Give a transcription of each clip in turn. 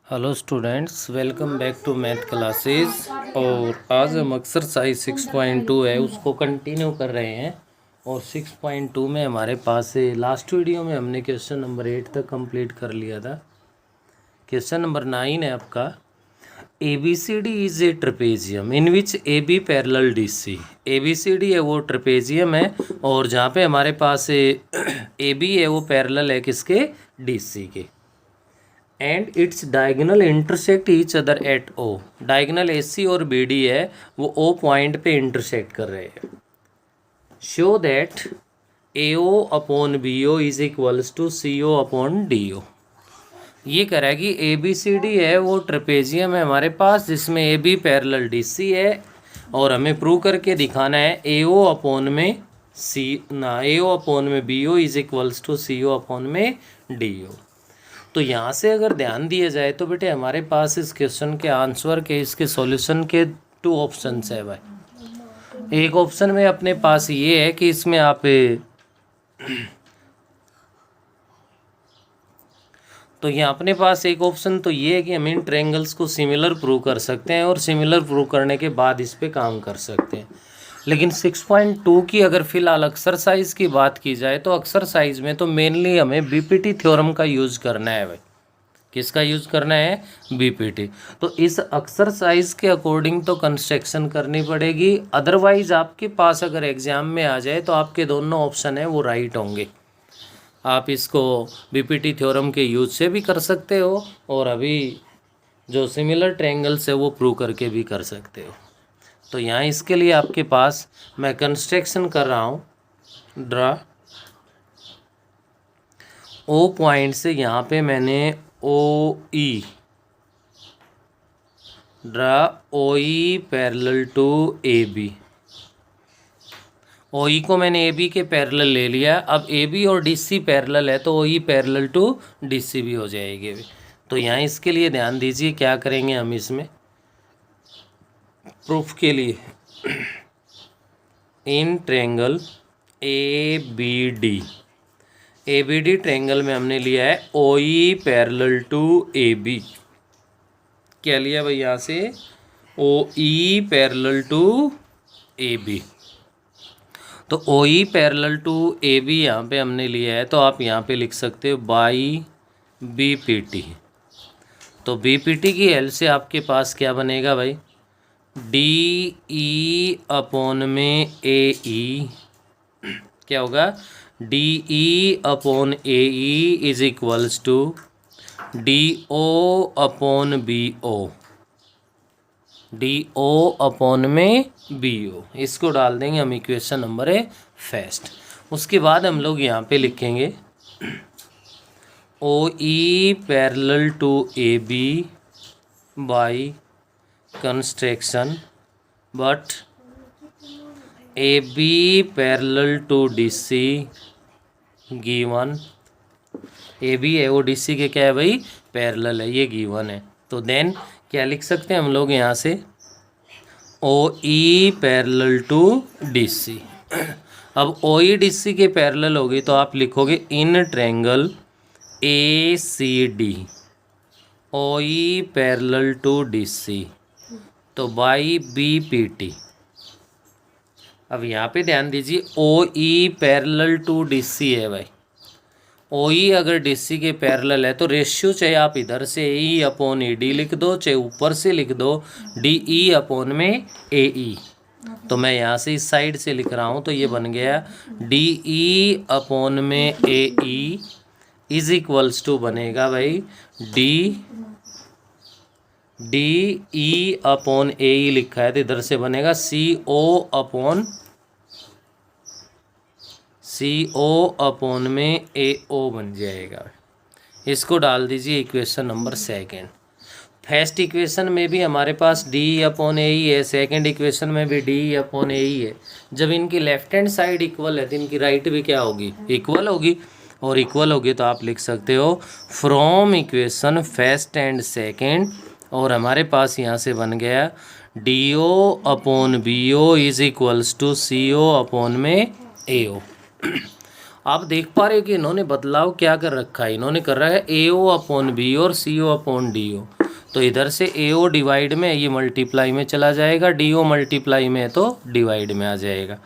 Hello students, welcome back to math classes. और आज हम एक्सरसाइज 6.2 है उसको कंटिन्यू कर रहे हैं। और 6.2 में हमारे पास है, लास्ट वीडियो में हमने क्वेश्चन नंबर 8 तक कंप्लीट कर लिया था। क्वेश्चन नंबर 9 है आपका। A B C D is a trapezium in which A B parallel D C. A B C D है वो ट्रेपेजियम है, और जहाँ पे हमारे पास ए बी है वो पैरेलल है किसके, डी सी के। And it's diagonal intersect each other at O. Diagonal A C और बी डी है वो ओ पॉइंट पे इंटरसेक्ट कर रहे हैं। Show that A O upon B O is equals to C O upon D O. ये कह रहा है कि ए बी सी डी है वो ट्रेपेजियम है हमारे पास, जिसमें A B parallel D C है, और हमें प्रूव करके दिखाना है ए ओ अपॉन में सी ना ए ओ अपॉन में B O is equals to C O upon में डी ओ। तो यहाँ से अगर ध्यान दिया जाए तो बेटे हमारे पास इस क्वेश्चन के आंसर के, इसके सॉल्यूशन के 2 ऑप्शंस है भाई। एक ऑप्शन में अपने पास ये है कि इसमें आप तो यहाँ अपने पास एक ऑप्शन तो ये है कि हम इन ट्रायंगल्स को सिमिलर प्रूव कर सकते हैं, और सिमिलर प्रूव करने के बाद इस पे काम कर सकते हैं। लेकिन 6.2 की अगर फिलहाल एक्सरसाइज की बात की जाए तो एक्सरसाइज में तो मेनली हमें बीपीटी थ्योरम का यूज़ करना है भाई। किसका यूज़ करना है, बीपीटी। तो इस एक्सरसाइज के अकॉर्डिंग तो कंस्ट्रक्शन करनी पड़ेगी, अदरवाइज आपके पास अगर एग्जाम में आ जाए तो आपके दोनों ऑप्शन है वो राइट होंगे। आप इसको बीपीटी थ्योरम के यूज से भी कर सकते हो, और अभी जो सिमिलर ट्रायंगल्स है वो प्रूव करके भी कर सकते हो। तो यहाँ इसके लिए आपके पास मैं कंस्ट्रक्शन कर रहा हूँ। ड्रा ओ पॉइंट से यहाँ पे मैंने O E draw O E parallel to A B. O E को मैंने ए बी के पैरेलल ले लिया। अब ए बी और डी सी पैरेलल है तो O E parallel to D C भी हो जाएगी। तो यहाँ इसके लिए ध्यान दीजिए क्या करेंगे हम इसमें प्रूफ के लिए। In triangle A B D triangle में हमने लिया है O E parallel to A B. क्या लिया भाई यहाँ से, O E parallel to A B. तो O E parallel to A B यहाँ पे हमने लिया है, तो आप यहाँ पे लिख सकते हो बाई बी पी टी। तो बी पी टी की हेल्प से आपके पास क्या बनेगा भाई, डी ई अपॉन में ए ई। क्या होगा, D E upon A E is equals to D O upon B O. D O upon में बी ओ, इसको डाल देंगे हम इक्वेशन नंबर ए फर्स्ट। उसके बाद हम लोग यहाँ पे लिखेंगे O E parallel to A B by construction but A B parallel to D C given. A B है वो डी सी के क्या है भाई, पैरेलल है, ये गिवन है। तो देन क्या लिख सकते हैं हम लोग यहाँ से, O E parallel to D C. अब ओ ई डी सी के पैरेलल होगी तो आप लिखोगे in triangle A C D O E parallel to D C, तो बाई बी पी टी। अब यहाँ पे ध्यान दीजिए O E parallel to D C है भाई। ओ ई अगर डी सी के पैरेलल है तो रेशियो चाहे आप इधर से ई अपॉन ए डी लिख दो, चाहे ऊपर से लिख दो डी ई अपॉन में ए ई। तो मैं यहाँ से इस साइड से लिख रहा हूँ, तो ये बन गया डी ई अपॉन में ए ई इज इक्वल्स टू बनेगा भाई डी ई अपॉन ए ई लिखा है तो इधर से बनेगा सी ओ अपॉन में ए ओ बन जाएगा। इसको डाल दीजिए equation number second. First equation में भी हमारे पास डी ई अपॉन ए ई है, सेकेंड इक्वेशन में भी डी ई अपॉन ए ई है। जब इनकी लेफ्ट हैंड साइड इक्वल है तो इनकी राइट भी क्या होगी, इक्वल होगी। और इक्वल होगी तो आप लिख सकते हो from equation first and second, और हमारे पास यहाँ से बन गया D O upon B O is equals to C O upon में ए ओ। आप देख पा रहे हो कि इन्होंने बदलाव क्या कर रखा है, इन्होंने कर रहा है ए ओ अपॉन बी और सी ओ अपॉन डी ओ। तो इधर से ए ओ डिवाइड में ये मल्टीप्लाई में चला जाएगा, डी ओ मल्टीप्लाई में तो डिवाइड में आ जाएगा।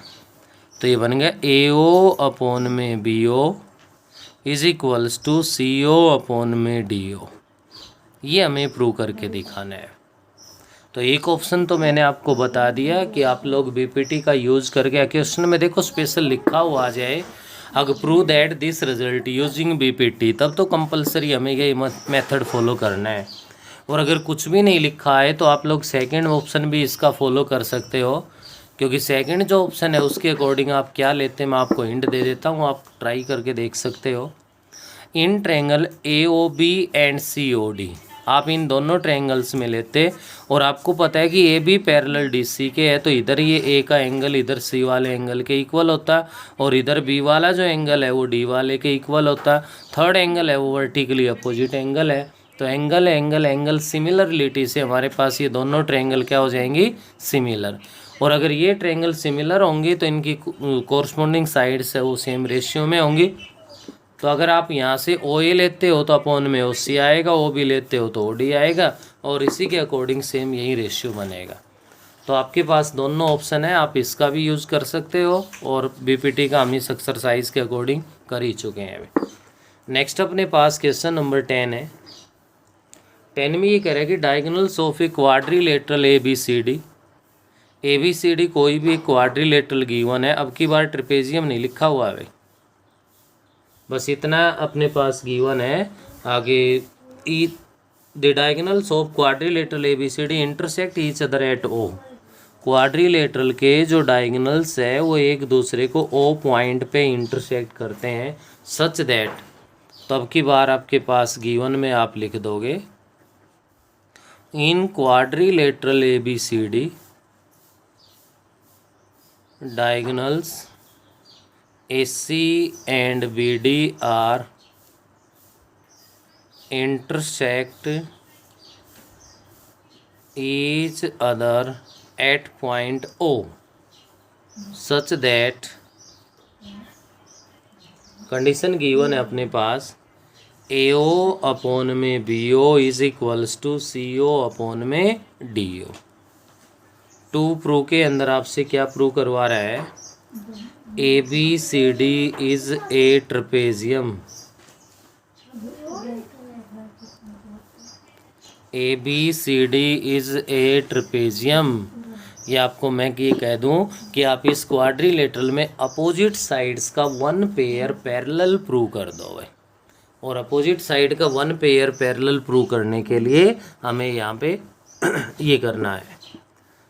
तो ये बन गया ए ओ अपॉन में B O is equals to C O upon में डी ओ। ये हमें प्रूव करके दिखाना है। तो एक ऑप्शन तो मैंने आपको बता दिया कि आप लोग बीपीटी का यूज़ करके, क्वेश्चन में देखो स्पेशल लिखा हुआ आ जाए अगर prove that this result using BPT, तब तो कंपलसरी हमें ये मेथड फॉलो करना है। और अगर कुछ भी नहीं लिखा है तो आप लोग सेकंड ऑप्शन भी इसका फॉलो कर सकते हो, क्योंकि सेकंड जो ऑप्शन है उसके अकॉर्डिंग आप क्या लेते हैं मैं आपको हिंट दे देता हूँ, आप ट्राई करके देख सकते हो। In triangle A O B and C O D, आप इन दोनों ट्रायंगल्स में लेते और आपको पता है कि A B parallel D C के है, तो इधर ये ए का एंगल इधर सी वाले एंगल के इक्वल होता और इधर बी वाला जो एंगल है वो डी वाले के इक्वल होता। थर्ड एंगल है वो वर्टिकली अपोजिट एंगल है। तो एंगल एंगल एंगल सिमिलरिटी से हमारे पास ये दोनों ट्रायंगल क्या हो जाएंगी, सिमिलर। और अगर ये ट्रायंगल सिमिलर होंगी तो इनकी कोरस्पॉन्डिंग साइड्स है वो सेम रेशियो में होंगी। तो अगर आप यहाँ से ओ ए लेते हो तो अपॉन में ओ सी आएगा, ओ बी लेते हो तो ओ डी आएगा, और इसी के अकॉर्डिंग सेम यही रेशियो बनेगा। तो आपके पास दोनों ऑप्शन है, आप इसका भी यूज़ कर सकते हो और बीपीटी का हम इस एक्सरसाइज के अकॉर्डिंग कर ही चुके हैं अभी। नेक्स्ट अपने पास क्वेश्चन नंबर 10 है। 10 में ये कह रहा है कि diagonals of a quadrilateral A B C D कोई भी क्वाड्रिलेटरल गिवन है। अब की बार ट्रेपेजियम नहीं लिखा हुआ है भाई, बस इतना अपने पास गिवन है। आगे E the diagonals of quadrilateral A B C D intersect each other at O. Quadrilateral के जो डायगोनल्स है वो एक दूसरे को ओ पॉइंट पे इंटरसेक्ट करते हैं सच दैट। तो अब की बार आपके पास गिवन में आप लिख दोगे in quadrilateral A B C D diagonals AC and BD are intersect each other at point O such that condition given है अपने पास AO अपॉन में BO is equals to CO upon में DO। टू प्रूव के अंदर आपसे क्या prove करवा रहा है, ABCD is a trapezium। ABCD is a trapezium। ये आपको मैं ये कह दूं कि आप इस क्वाड्रिलेटरल में अपोजिट साइड्स का वन पेयर पैरेलल प्रूव कर दो भाई। और अपोजिट साइड का वन पेयर पैरेलल प्रूव करने के लिए हमें यहाँ पे ये करना है।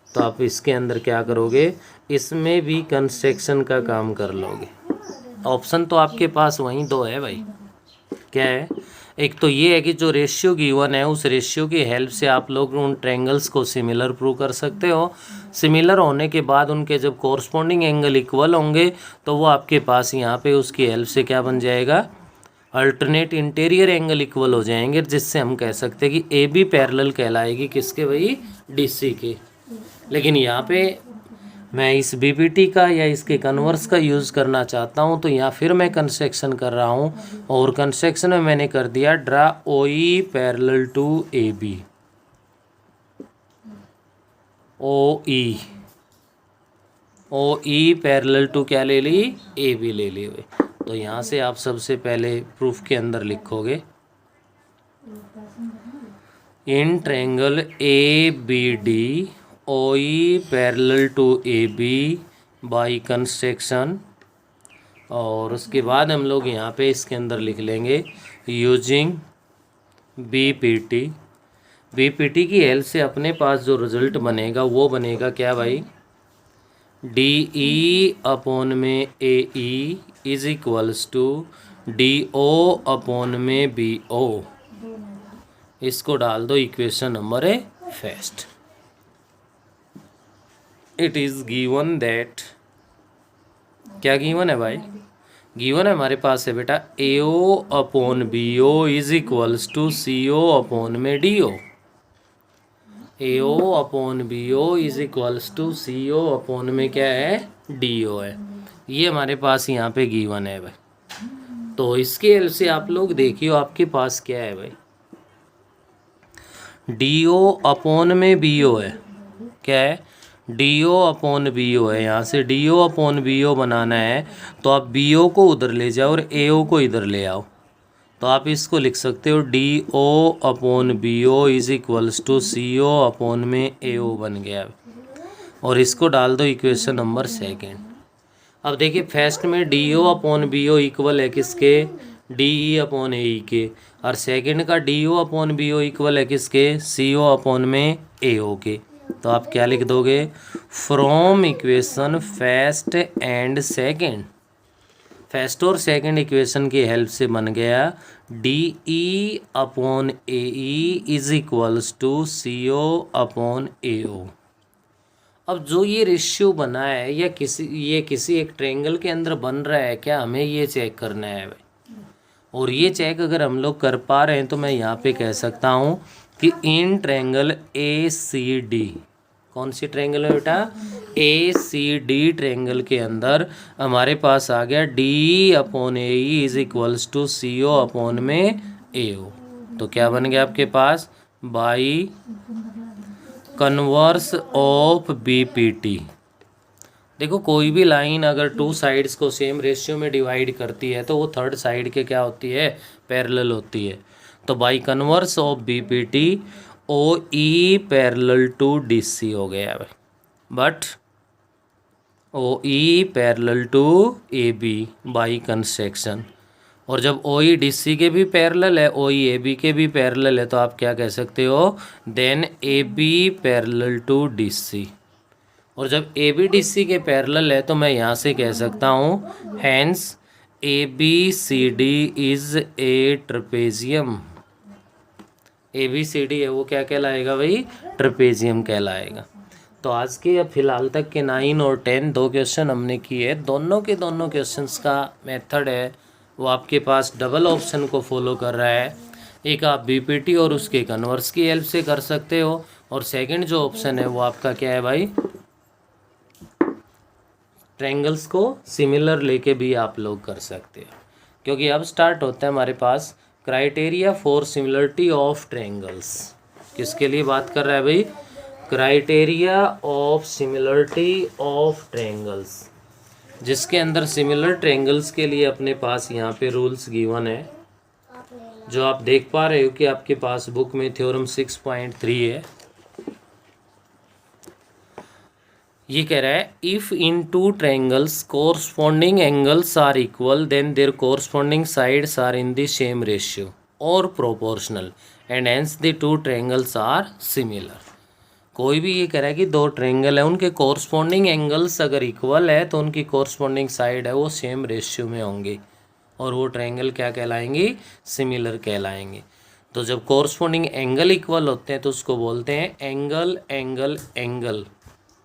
तो आप इसके अंदर क्या करोगे, इसमें भी कंस्ट्रक्शन का काम कर लोगे। ऑप्शन तो आपके पास वहीं दो है भाई, क्या है, एक तो ये है कि जो रेशियो गिवन है उस रेशियो की हेल्प से आप लोग उन ट्रायंगल्स को सिमिलर प्रूव कर सकते हो। सिमिलर होने के बाद उनके जब कोरस्पॉन्डिंग एंगल इक्वल होंगे तो वो आपके पास यहाँ पे उसकी हेल्प से क्या बन जाएगा, अल्टरनेट इंटीरियर एंगल इक्वल हो जाएंगे, जिससे हम कह सकते हैं कि ए बी पैरेलल कहलाएगी किसके भाई, डीसी के। लेकिन यहाँ पे मैं इस बीपीटी का या इसके कन्वर्स का यूज़ करना चाहता हूँ, तो यहाँ फिर मैं कंस्ट्रक्शन कर रहा हूँ और कंस्ट्रक्शन में मैंने कर दिया draw O E parallel to A B. O E parallel to क्या ले ली, ए बी ले ली हुई। तो यहाँ से आप सबसे पहले प्रूफ के अंदर लिखोगे in triangle A B D OE parallel to AB by construction. और उसके बाद हम लोग यहाँ पे इसके अंदर लिख लेंगे यूजिंग बीपीटी की हेल्प से अपने पास जो रिजल्ट बनेगा वो बनेगा क्या भाई, DE अपॉन में AE is equals to DO upon में BO। इसको डाल दो इक्वेशन नंबर है first. It is given that, क्या गिवन है भाई, गिवन है हमारे पास है बेटा AO upon BO is equals to CO upon में DO। AO upon BO is equals to CO upon में क्या है, DO है। ये हमारे पास यहाँ पे गिवन है भाई। तो इसके हेल्प से आप लोग देखियो आपके पास क्या है भाई, डी ओ अपॉन में बी ओ है, क्या है, D O upon B O है। यहाँ से D O upon B O बनाना है तो आप बी ओ को उधर ले जाओ और ए ओ को इधर ले आओ, तो आप इसको लिख सकते हो D O upon B O is equals to C O upon में ए ओ बन गया। और इसको डाल दो इक्वेशन नंबर सेकेंड। अब देखिए फर्स्ट में D O upon B O equal है किसके, डी ई अपॉन ए ई के, और सेकंड का D O upon B O equal है किसके, सी ओ अपॉन में ए ओ के। तो आप क्या लिख दोगे, from equation first and second, first और सेकंड इक्वेशन की हेल्प से बन गया D E upon A E is equals to C O upon A O. अब जो ये रेशियो बना है या ये किसी एक ट्रायंगल के अंदर बन रहा है क्या, हमें ये चेक करना है भाई। और ये चेक अगर हम लोग कर पा रहे हैं तो मैं यहाँ पे कह सकता हूँ कि इन ट्रायंगल ए सी डी, कौन सी ट्रायंगल है बेटा, ए सी डी ट्रायंगल के अंदर हमारे पास आ गया D upon A E is equals to C O upon में ए ओ। तो क्या बन गया आपके पास, by converse of B P T. देखो कोई भी लाइन अगर टू साइड्स को सेम रेशियो में डिवाइड करती है तो वो थर्ड साइड के क्या होती है, पैरेलल होती है। तो by converse of B P T O E parallel to D C हो गया है, but O E parallel to A B by construction. और जब ओ ई डी सी के भी पैरेलल है, ओ ई ए बी के भी पैरेलल है, तो आप क्या कह सकते हो, then A B parallel to D C. और जब ए बी डी सी के पैरेलल है तो मैं यहाँ से कह सकता हूँ hence A B C D is a trapezium. A B C D है वो क्या कहलाएगा भाई, ट्रपेजियम कहलाएगा। तो आज के अब फिलहाल तक के 9 और 10 दो क्वेश्चन हमने किए, दोनों के दोनों क्वेश्चंस का मेथड है वो आपके पास डबल ऑप्शन को फॉलो कर रहा है। एक आप बीपीटी और उसके कन्वर्स की हेल्प से कर सकते हो, और सेकंड जो ऑप्शन है वो आपका क्या है भाई, ट्रायंगल्स को सिमिलर लेके भी आप लोग कर सकते हो। क्योंकि अब स्टार्ट होता है हमारे पास criteria for similarity of triangles. किसके लिए बात कर रहा है भाई, criteria of similarity of triangles, जिसके अंदर सिमिलर ट्रायंगल्स के लिए अपने पास यहाँ पे रूल्स गिवन है, जो आप देख पा रहे हो कि आपके पास बुक में थ्योरम 6.3 है। ये कह रहा है if in two triangles corresponding angles are equal then their corresponding sides are in the same ratio और proportional and hence the two triangles are similar. कोई भी ये कह रहा है कि दो ट्रायंगल है, उनके कोरस्पॉन्डिंग एंगल्स अगर इक्वल है तो उनकी कोरस्पॉन्डिंग साइड है वो सेम रेशियो में होंगे, और वो ट्रायंगल क्या कहलाएंगे, सिमिलर कहलाएंगे। तो जब कोरस्पॉन्डिंग एंगल इक्वल होते हैं तो उसको बोलते हैं एंगल एंगल एंगल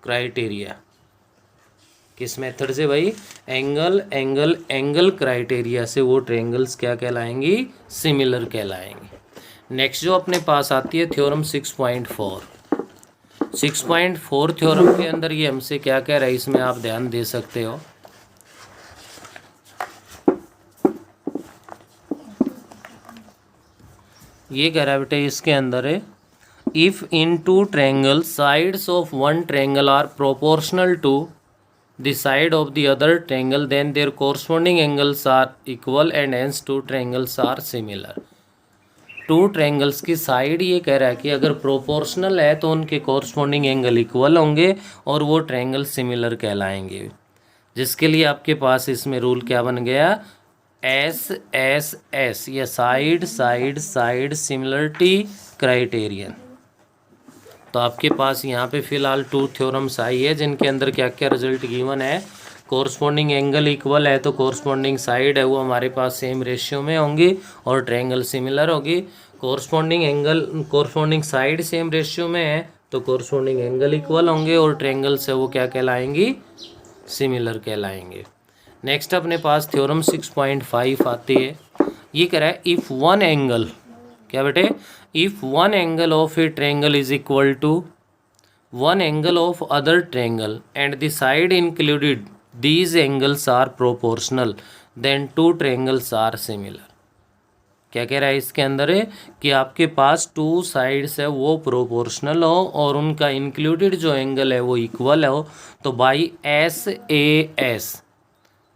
क्राइटेरिया। किस मेथड से भाई, एंगल एंगल एंगल क्राइटेरिया से वो ट्रायंगल्स क्या कहलाएंगी, सिमिलर कहलाएंगे। नेक्स्ट जो अपने पास आती है थ्योरम 6.4। 6.4 थ्योरम के अंदर ये हमसे क्या कह रहा है, इसमें आप ध्यान दे सकते हो। ये कह रहा है बेटे इसके अंदर है if in two triangle sides of one triangle are proportional to the side of the other triangle then their corresponding angles are equal and hence two triangles are similar. Two triangles की side ये कह रहा है कि अगर proportional है तो उनके कोरस्पॉन्डिंग एंगल इक्वल होंगे और वो ट्रायंगल सिमिलर कहलाएंगे, जिसके लिए आपके पास इसमें रूल क्या बन गया, एस एस एस, या side side side similarity criterion. तो आपके पास यहाँ पे फिलहाल 2 थ्योरम्स आई है जिनके अंदर क्या क्या रिजल्ट गिवन है, कोरस्पॉन्डिंग एंगल इक्वल है तो कोरस्पॉन्डिंग साइड है वो हमारे पास सेम रेशियो में होंगी और ट्रायंगल सिमिलर होगी। कोरस्पॉन्डिंग साइड सेम रेशियो में है तो कोरस्पॉन्डिंग एंगल इक्वल होंगे और ट्रायंगल से वो क्या कहलाएंगी, सिमिलर कहलाएंगे। नेक्स्ट अपने पास थ्योरम 6.5 आती है। ये कह रहा है इफ़ वन एंगल, क्या बेटे, if one angle of a triangle is equal to one angle of other triangle and the side included these angles are proportional then two triangles are similar. क्या कह रहा है इसके अंदर है कि आपके पास टू साइड्स है वो प्रोपोर्शनल हो और उनका इंक्लूडेड जो एंगल है वो इक्वल हो, तो by SAS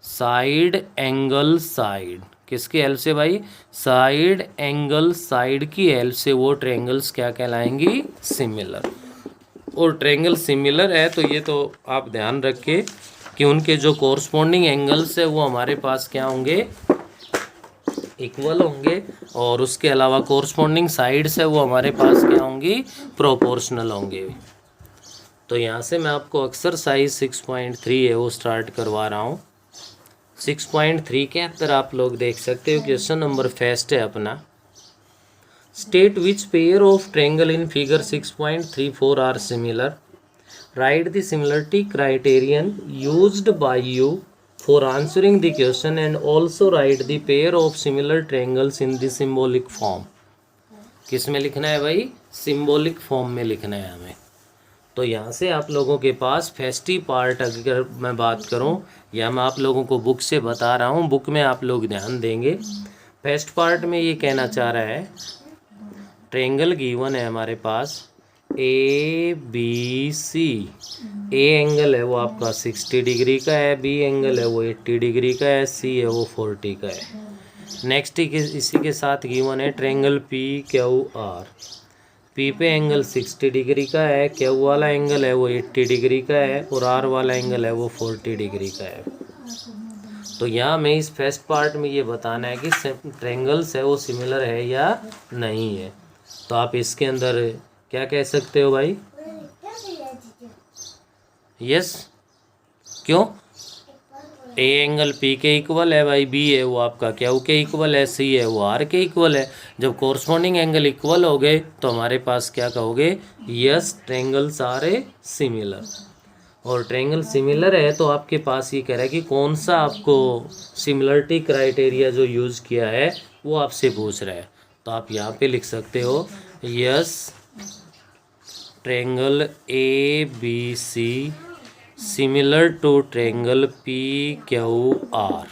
side angle side, किसकी हेल्प से भाई? साइड एंगल साइड की हेल्प से वो ट्रायंगल्स क्या कहलाएंगी? सिमिलर। और ट्रायंगल सिमिलर है तो ये तो आप ध्यान रखिए कि उनके जो कोरस्पॉन्डिंग एंगल्स है वो हमारे पास क्या होंगे? इक्वल होंगे, और उसके अलावा कोरस्पॉन्डिंग साइड्स है वो हमारे पास क्या होंगी? प्रोपोर्शनल होंगे। तो यहाँ से मैं आपको एक्सरसाइज 6.3 है वो स्टार्ट करवा रहा हूँ। 6.3 के अंदर आप लोग देख सकते हो क्वेश्चन नंबर फर्स्ट है अपना, state which pair of triangle in figure 6.34 are similar, write the similarity criterion used by you for answering the question and also write the pair of similar triangles in the symbolic form। किस में लिखना है भाई? Symbolic form में लिखना है हमें। तो यहाँ से आप लोगों के पास फर्स्ट पार्ट अगर मैं बात करूँ, या मैं आप लोगों को बुक से बता रहा हूँ, बुक में आप लोग ध्यान देंगे। फर्स्ट पार्ट में ये कहना चाह रहा है ट्रायंगल गिवन है हमारे पास ABC, ए एंगल है वो आपका 60 डिग्री का है, बी एंगल है वो 80 डिग्री का है, सी है वो 40 का है। नेक्स्ट इसी के साथ गिवन है ट्रायंगल PQR, पी पे एंगल 60 डिग्री का है, क्यू वाला एंगल है वो 80 डिग्री का है, और आर वाला एंगल है वो 40 डिग्री का है। तो यहाँ में इस फर्स्ट पार्ट में ये बताना है कि ट्रायंगल्स है वो सिमिलर है या नहीं है। तो आप इसके अंदर क्या कह सकते हो भाई? यस। क्यों? ए एंगल पी के इक्वल है भाई, बी है वो आपका क्यू के इक्वल है, सी है वो आर के इक्वल है। जब कोरस्पॉन्डिंग एंगल इक्वल हो गए तो हमारे पास क्या कहोगे? Yes triangles are a similar. और ट्रायंगल सिमिलर है तो आपके पास ये कह रहा है कि कौन सा आपको सिमिलरिटी क्राइटेरिया जो यूज़ किया है वो आपसे पूछ रहा है। तो आप यहाँ पे लिख सकते हो yes triangle ABC similar to triangle PQR।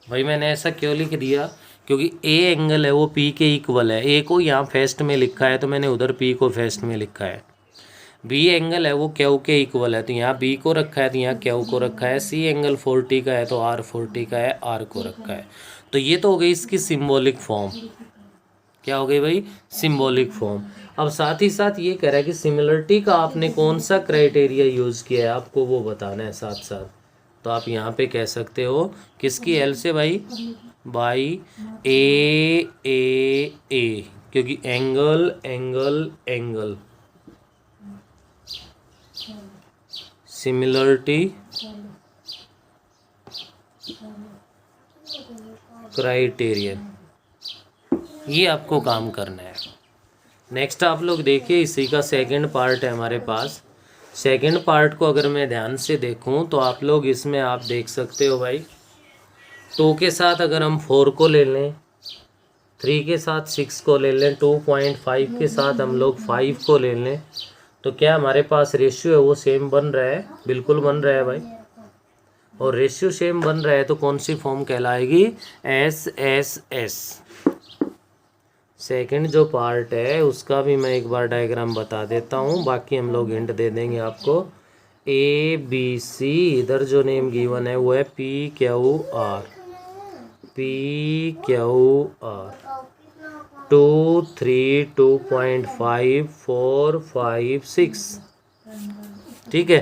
भाई मैंने ऐसा क्यों लिख दिया? क्योंकि ए एंगल है वो पी के इक्वल है, ए को यहाँ फर्स्ट में लिखा है तो मैंने उधर पी को फर्स्ट में लिखा है। बी एंगल है वो क्यू के इक्वल है तो यहाँ बी को रखा है तो यहाँ क्यू को रखा है। सी एंगल 40 का है तो आर 40 का है, आर को रखा है। तो ये तो हो गई इसकी सिम्बॉलिक फॉर्म। क्या हो गई भाई? Symbolic form. अब साथ ही साथ ये कह रहा है कि सिमिलरिटी का आपने कौन सा क्राइटेरिया यूज़ किया है आपको वो बताना है साथ साथ। तो आप यहाँ पे कह सकते हो किसकी हेल्प से भाई? बाई ए, क्योंकि angle angle angle similarity criterion, ये आपको काम करना है। नेक्स्ट आप लोग देखिए इसी का सेकंड पार्ट है हमारे पास। सेकंड पार्ट को अगर मैं ध्यान से देखूं तो आप लोग इसमें आप देख सकते हो भाई 2 के साथ अगर हम 4 को ले लें, 3 के साथ 6 को ले लें, 2.5 के साथ हम लोग 5 को ले लें, तो क्या हमारे पास रेशियो है वो सेम बन रहा है? बिल्कुल बन रहा है भाई। और रेशियो सेम बन रहा है तो कौन सी फॉर्म कहलाएगी? SSS। सेकंड जो पार्ट है उसका भी मैं एक बार डायग्राम बता देता हूँ, बाकी हम लोग हिंट दे देंगे आपको। ABC, इधर जो नेम गिवन है वो है PQR, 2, 3, 2.5, 4, 5, 6। ठीक है।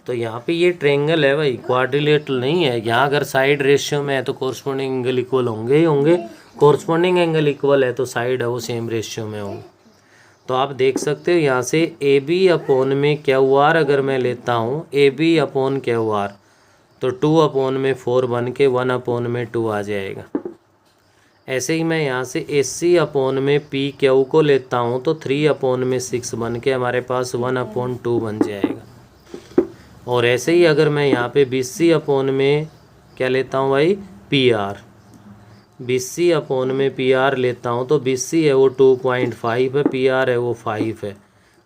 तो यहाँ पे ये ट्रायंगल है भाई, क्वाड्रिलेटरल नहीं है। यहाँ अगर साइड रेशियो में है तो कोरस्पॉन्डिंग एंगल इक्वल होंगे ही होंगे, कोरस्पॉन्डिंग एंगल इक्वल है तो साइड है वो सेम रेशियो में होंगे। तो आप देख सकते हो यहाँ से AB अपॉन में QR अगर मैं लेता हूँ, AB अपॉन QR, तो 2 अपॉन में 4 बन के 1 अपॉन में 2 आ जाएगा। ऐसे ही मैं यहाँ से AC अपॉन में PQ को लेता हूँ तो 3 अपॉन में 6 बन के हमारे पास 1 अपॉन 2 बन जाएगा। और ऐसे ही अगर मैं यहाँ पे BC अपॉन में क्या लेता हूँ भाई? PR, BC अपॉन में PR लेता हूँ तो BC है वो 2.5 है, PR है वो 5 है,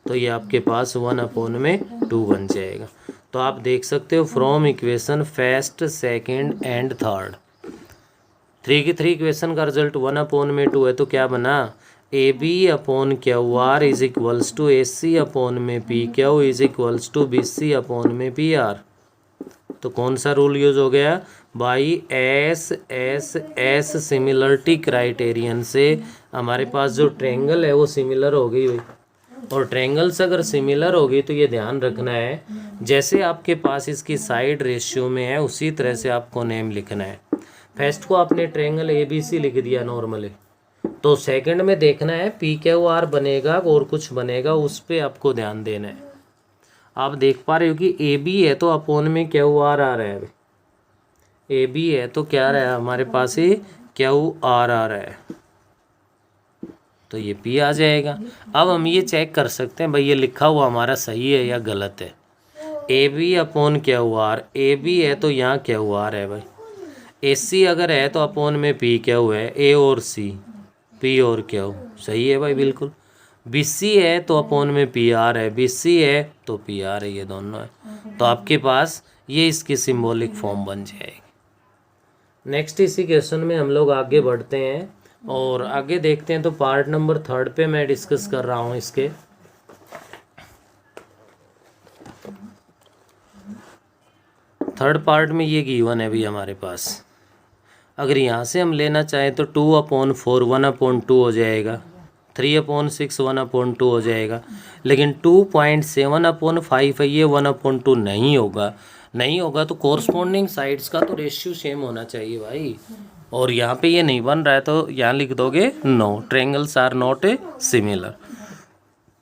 तो ये आपके पास 1 अपॉन में 2 बन जाएगा। तो आप देख सकते हो from equation first, second and third, 3 की 3 इक्वेशन का रिजल्ट 1/2 है, तो क्या बना A B upon Q R is equals to A C upon में P Q is equals to B C upon में पी आर। तो कौन सा रूल यूज हो गया, by S S S similarity criterion से हमारे पास जो ट्रेंगल है वो सिमिलर हो गई भाई। और ट्रेंगल्स अगर सिमिलर होगी तो ये ध्यान रखना है, जैसे आपके पास इसकी साइड रेशियो में है उसी तरह से आपको नेम लिखना है। फर्स्ट को आपने ट्रेंगल ए बी सी लिख दिया नॉर्मली, तो सेकंड में देखना है पी क्यू आर बनेगा और कुछ बनेगा, उस पर आपको ध्यान देना है। आप देख पा रहे हो कि ए बी है तो अपोन में क्यू आर आ रहा है, ए बी है तो क्या रहा है हमारे पास ही क्यू आर आ रहा है, तो ये पी आ जाएगा। अब हम ये चेक कर सकते हैं भाई ये लिखा हुआ हमारा सही है या गलत है। A B upon Q R, A B है तो यहाँ क्यू आर है भाई, ए सी अगर है तो अपोन में पी क्यू है, ए और सी पी और क्यू, सही है भाई बिल्कुल। बी सी है तो अपोन में पी आर है, बी सी है तो पी आर है, ये दोनों है। तो आपके पास ये इसकी सिंबॉलिक फॉर्म बन जाएगी। नेक्स्ट इसी क्वेश्चन में हम लोग आगे बढ़ते हैं और आगे देखते हैं। तो पार्ट नंबर 3 पे मैं डिस्कस कर रहा हूँ इसके। थर्ड पार्ट में ये गिवन है भी हमारे पास। अगर यहाँ से हम लेना चाहें तो 2/4 1/2 हो जाएगा, 3/6 1/2 हो जाएगा, लेकिन 2.7/5 है, ये 1/2 नहीं होगा तो कोरस्पॉन्डिंग साइड्स का तो रेशियो सेम होना चाहिए भाई। और यहाँ पे ये नहीं बन रहा है तो यहाँ लिख दोगे no, triangles are not similar.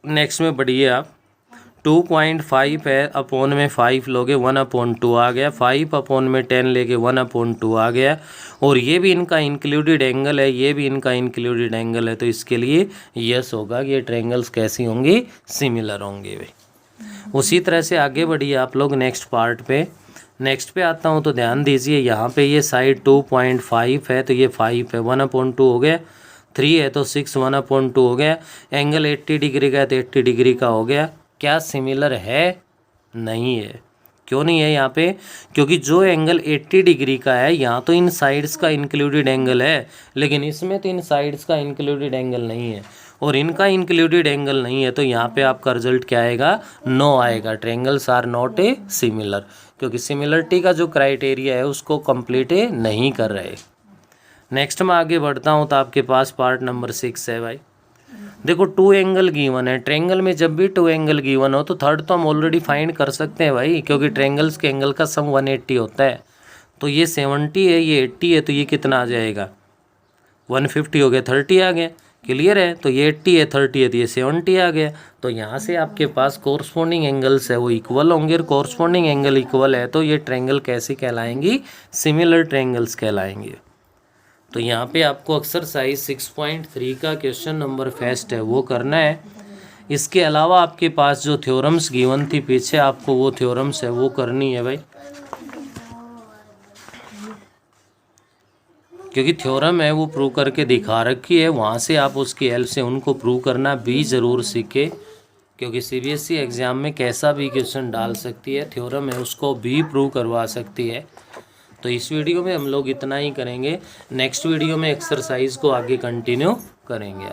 Next में बढ़िए आप 2.5 है, अपोन में 5 लोगे 1/2 आ गया, 5 अपोन में 10 लेके 1/2 आ गया। और ये भी इनका इंक्लूडेड एंगल है, ये भी इनका इंक्लूडेड एंगल है, तो इसके लिए यस होगा कि ये ट्रेंगल्स कैसी होंगी, सिमिलर होंगे भाई। उसी तरह से आगे बढ़िए आप लोग नेक्स्ट पार्ट पे। नेक्स्ट पे आता हूँ तो ध्यान दीजिए, यहाँ पे ये साइड 2.5 है तो ये 5 है, 1/2 हो गया, 3 है तो 6 1/2 हो गया, एंगल 80 डिग्री का है तो 80 डिग्री का हो गया। क्या सिमिलर है? नहीं है। क्यों नहीं है यहाँ पे? क्योंकि जो एंगल 80 डिग्री का है यहाँ तो इन साइड्स का इंक्लूडेड एंगल है, लेकिन इसमें तो इन साइड्स का इंक्लूडेड एंगल नहीं है और इनका इंक्लूडेड एंगल नहीं है, तो यहाँ पे आपका रिजल्ट क्या आएगा, नो आएगा। Triangles are not a similar, क्योंकि सिमिलरिटी का जो क्राइटेरिया है उसको कंप्लीट नहीं कर रहे। नेक्स्ट में आगे बढ़ता हूँ तो आपके पास पार्ट नंबर 6 है भाई। देखो 2 एंगल गिवन है, ट्रेंगल में जब भी 2 एंगल गिवन हो तो थर्ड तो हम ऑलरेडी फाइंड कर सकते हैं भाई, क्योंकि ट्रेंगल्स के एंगल का सम 180 होता है। तो ये 70 है, ये 80 है, तो ये कितना आ जाएगा, 150 हो गया, 30 आ गया। क्लियर है? तो ये 80 है, 30 है, तो ये 70 आ गया। तो यहाँ से आपके पास कोरस्पॉन्डिंग एंगल्स है वो इक्वल होंगे, और कोरस्पॉन्डिंग एंगल इक्वल है तो ये ट्रेंगल कैसी कहलाएंगी, सिमिलर ट्रेंगल्स कहलाएंगे। तो यहाँ पे आपको एक्सरसाइज 6.3 का क्वेश्चन नंबर फर्स्ट है वो करना है। इसके अलावा आपके पास जो थ्योरम्स गिवन थी पीछे, आपको वो थ्योरम्स है वो करनी है भाई, क्योंकि थ्योरम है वो प्रूव करके दिखा रखी है, वहाँ से आप उसकी हेल्प से उनको प्रूव करना भी ज़रूर सीखे, क्योंकि सीबीएसई एग्ज़ाम में कैसा भी क्वेश्चन डाल सकती है, थ्योरम है उसको भी प्रूव करवा सकती है। तो इस वीडियो में हम लोग इतना ही करेंगे, नेक्स्ट वीडियो में एक्सरसाइज को आगे कंटिन्यू करेंगे।